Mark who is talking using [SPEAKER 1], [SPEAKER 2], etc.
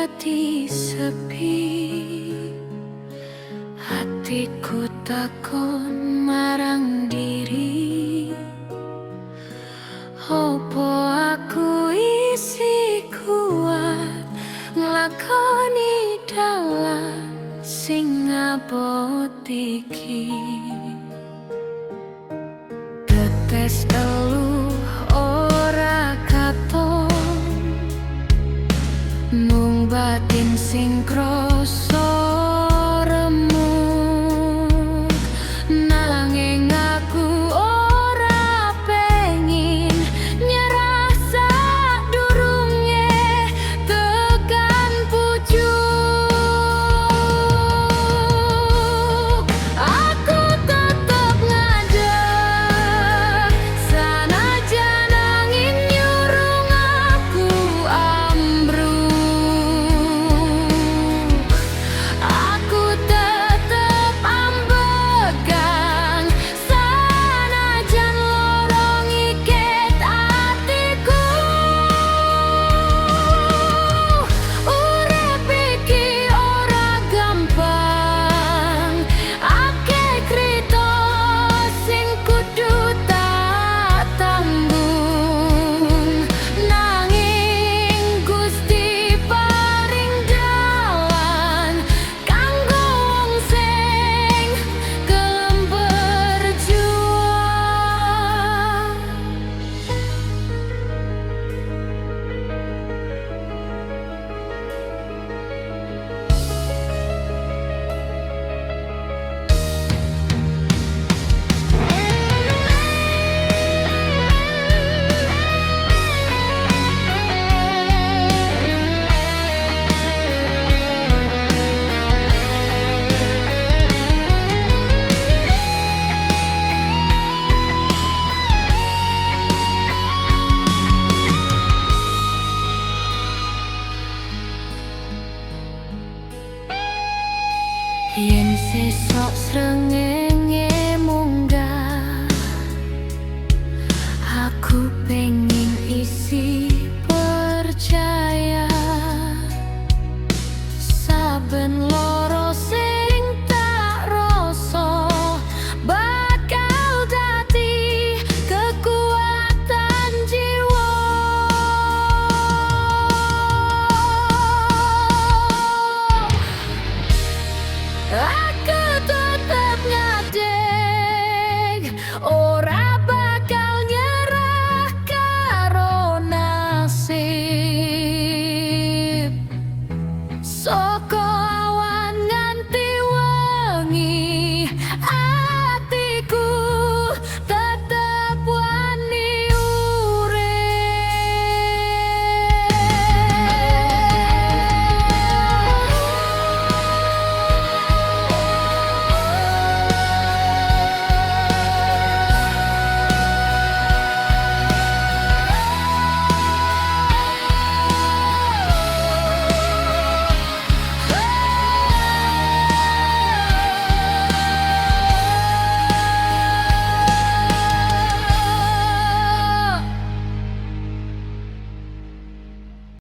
[SPEAKER 1] dadi sepi, hatiku takon marang diri, opo aku isi kuat nglakoni dalan sing abot iki. Tetes telu ora katon, mung batin sing krasa remuk. Nanging aku ora pengin nyerah sadurunge tekan pucuk. Aku tetep ngadeg sanajan angin nyurung aku ambruk. Aku tetep ambegan sanajan lorong iket atiku. Urip iki ora gampang, akeh krita sing kudu tak tanggung. Nanging Gusti paring dalan kanggo wong sing gelem berjuang. Yen sesok srengenge